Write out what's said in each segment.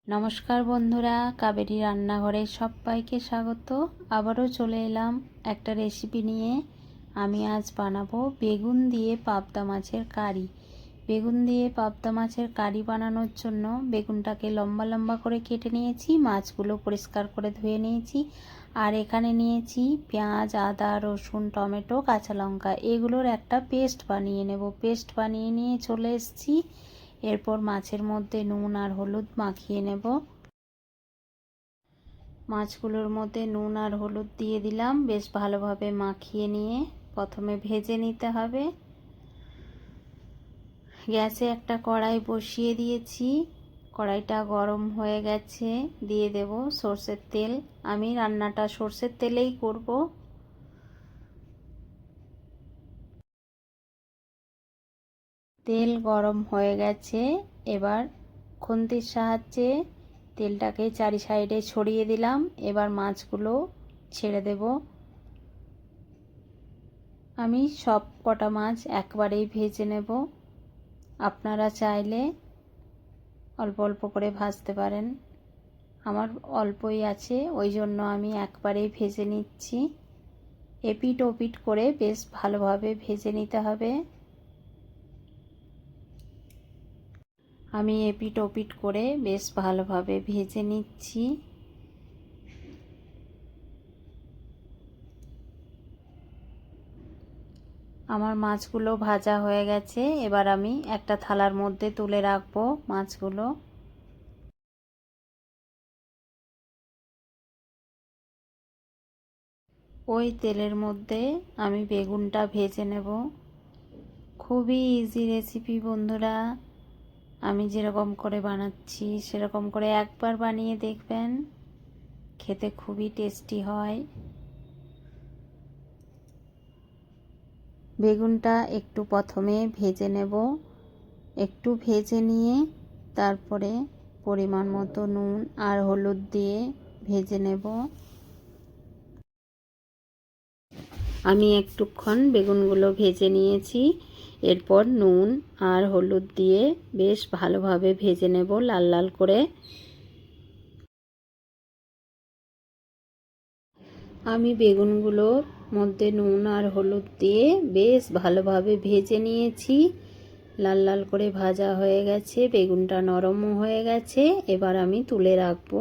নমস্কার বন্ধুরা, কাবেরী রান্নাঘরে সবাইকে স্বাগত। আবারও চলে এলাম একটা রেসিপি নিয়ে। আমি আজ বানাবো বেগুন দিয়ে পাবদা মাছের কারি। বেগুন দিয়ে পাবদা মাছের কারি বানানোর জন্য বেগুনটাকে লম্বা লম্বা করে কেটে নিয়েছি, মাছগুলো পরিষ্কার করে ধুয়ে নিয়েছি। আর এখানে নিয়েছি পেঁয়াজ, আদা, রসুন, টমেটো, কাঁচা লঙ্কা, এগুলোর একটা পেস্ট বানিয়ে নেব। পেস্ট বানিয়ে নিয়ে চলে এসেছি। এরপর মাছের মধ্যে নুন আর হলুদ মাখিয়ে নেব। মাছগুলোর মধ্যে নুন আর হলুদ দিয়ে দিলাম, বেশ ভালোভাবে মাখিয়ে নিয়ে প্রথমে ভেজে নিতে হবে। গ্যাসে একটা কড়াই বসিয়ে দিয়েছি, কড়াইটা গরম হয়ে গেছে। দিয়ে দেব সর্ষের তেল। আমি রান্নাটা সর্ষের তেলেই করব। তেল গরম হয়ে গেছে, এবার খুন্তির সাহায্যে তেলটাকে চারি সাইডে ছড়িয়ে দিলাম। এবার মাছগুলো ছেড়ে দেব। আমি সব কটা মাছ একবারেই ভেজে নেব। আপনারা চাইলে অল্প অল্প করে ভাজতে পারেন, আমার অল্পই আছে, ওই জন্য আমি একবারেই ভেজে নিচ্ছি। এপিট ওপিট করে বেশ ভালোভাবে ভেজে নিতে হবে। আমি এপিট ওপিট করে বেশ ভালোভাবে ভেজে নিচ্ছি। আমার মাছগুলো ভাজা হয়ে গেছে, এবার আমি একটা থালার মধ্যে তুলে রাখবো মাছগুলো। ওই তেলের মধ্যে আমি বেগুনটা ভেজে নেব। খুবই ইজি রেসিপি বন্ধুরা, আমি যেরকম করে বানাচ্ছি সেরকম করে একবার বানিয়ে দেখবেন, খেতে খুবই টেস্টি হয়। বেগুনটা একটু প্রথমে ভেজে নেব, একটু ভেজে নিয়ে তারপরে পরিমাণ মতো নুন আর হলুদ দিয়ে ভেজে নেব। আমি একটুক্ষণ বেগুনগুলো ভেজে নিয়েছি। এরপর নুন আর হলুদ দিয়ে বেশ ভালোভাবে ভেজে নেব লাল লাল করে। আমি বেগুনগুলোর মধ্যে নুন আর হলুদ দিয়ে বেশ ভালোভাবে ভেজে নিয়েছি। লাল লাল করে ভাজা হয়ে গেছে, বেগুনটা নরমও হয়ে গেছে। এবার আমি তুলে রাখবো।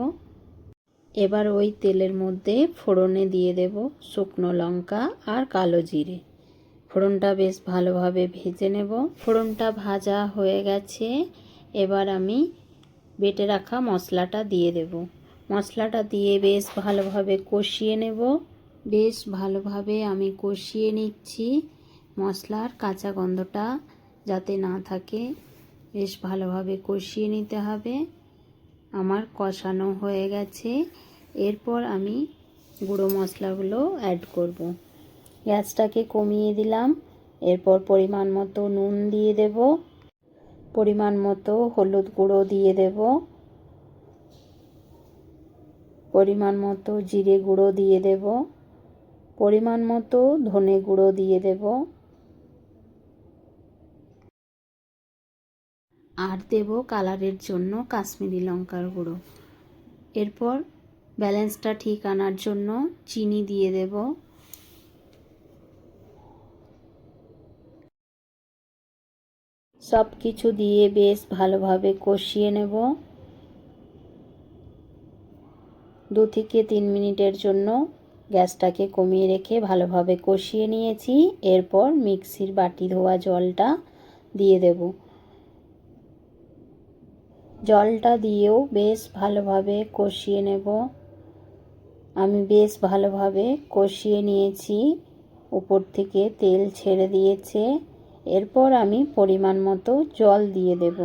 এবার ওই তেলের মধ্যে ফোড়নে দিয়ে দেব শুকনো লঙ্কা আর কালো জিরে। ফোড়নটা বেশ ভালোভাবে ভেজে নেব। ফোড়নটা ভাজা হয়ে গেছে, এবার আমি বেটে রাখা মশলাটা দিয়ে দেব। মশলাটা দিয়ে বেশ ভালোভাবে কষিয়ে নেব। বেশ ভালোভাবে আমি কষিয়ে নিচ্ছি, মশলার কাঁচা গন্ধটা যাতে না থাকে বেশ ভালোভাবে কষিয়ে নিতে হবে। আমার কষানো হয়ে গেছে, এরপর আমি গুঁড়ো মশলাগুলো অ্যাড করব। গ্যাসটাকে কমিয়ে দিলাম। এরপর পরিমাণ মতো নুন দিয়ে দেব, পরিমাণ মতো হলুদ গুঁড়ো দিয়ে দেব, পরিমাণ মতো জিরে গুঁড়ো দিয়ে দেব, পরিমাণ মতো ধনে গুঁড়ো দিয়ে দেব, আর দেব কালারের জন্য কাশ্মীরি লঙ্কার গুঁড়ো। এরপর ব্যালেন্সটা ঠিক আনার জন্য চিনি দিয়ে দেব। সব কিছু দিয়ে বেশ ভালোভাবে কষিয়ে নেব। 2 থেকে 3 মিনিটের জন্য গ্যাসটাকে কমিয়ে রেখে ভালোভাবে কষিয়ে নিয়েছি। এরপর মিক্সির বাটি ধোয়া জলটা দিয়ে দেব। জলটা দিয়েও বেশ ভালোভাবে কষিয়ে নেব। আমি বেশ ভালোভাবে কষিয়ে নিয়েছি, উপর থেকে তেল ছেড়ে দিয়েছে। এরপর আমি পরিমাণ মতো জল দিয়ে দেব।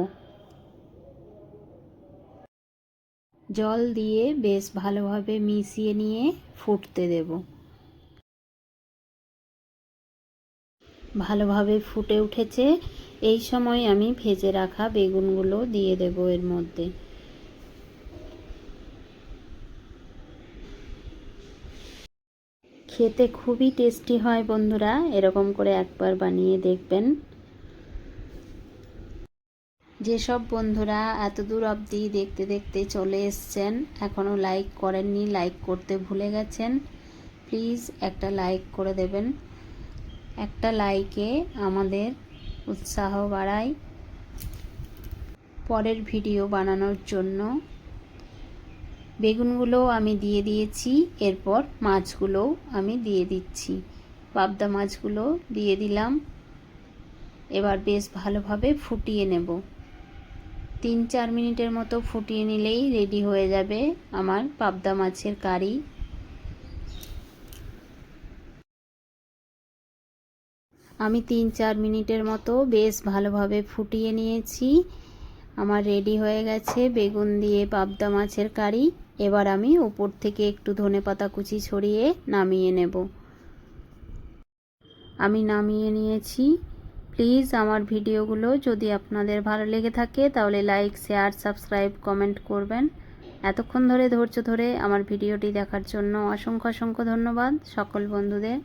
জল দিয়ে বেশ ভালোভাবে মিশিয়ে নিয়ে ফুটতে দেব। ভালোভাবে ফুটে উঠেছে, এই সময় আমি ভেজে রাখা বেগুনগুলো দিয়ে দেব এর মধ্যে। খেতে খুবই টেস্টি হয় বন্ধুরা, এরকম করে একবার বানিয়ে দেখবেন। যেসব বন্ধুরা এত দূর অবধি দেখতে দেখতে চলে এসছেন, এখনও লাইক করেননি, লাইক করতে ভুলে গেছেন, প্লিজ একটা লাইক করে দেবেন। একটা লাইকে আমাদের উৎসাহ বাড়ায় পরের ভিডিও বানানোর জন্য। বেগুনগুলো আমি দিয়ে দিয়েছি, এরপর মাছগুলোও আমি দিয়ে দিচ্ছি। পাবদা মাছগুলো দিয়ে দিলাম। এবার বেশ ভালোভাবে ফুটিয়ে নেব। 3-4 মিনিটের মতো ফুটিয়ে নিলেই রেডি হয়ে যাবে আমার পাবদা মাছের কারি। আমি 3-4 মিনিটের মতো বেশ ভালোভাবে ফুটিয়ে নিয়েছি। আমার রেডি হয়ে গেছে বেগুন দিয়ে পাবদা মাছের কারি। এবার আমি উপর থেকে একটু ধনেপাতা কুচি ছড়িয়ে নামিয়ে নেব। আমি নামিয়ে নিয়েছি। প্লিজ আমার ভিডিওগুলো যদি আপনাদের ভালো লেগে থাকে তাহলে লাইক, শেয়ার, সাবস্ক্রাইব, কমেন্ট করবেন। এতক্ষণ ধরে ধৈর্য ধরে আমার ভিডিওটি দেখার জন্য অসংখ্য অসংখ্য ধন্যবাদ সকল বন্ধুদের।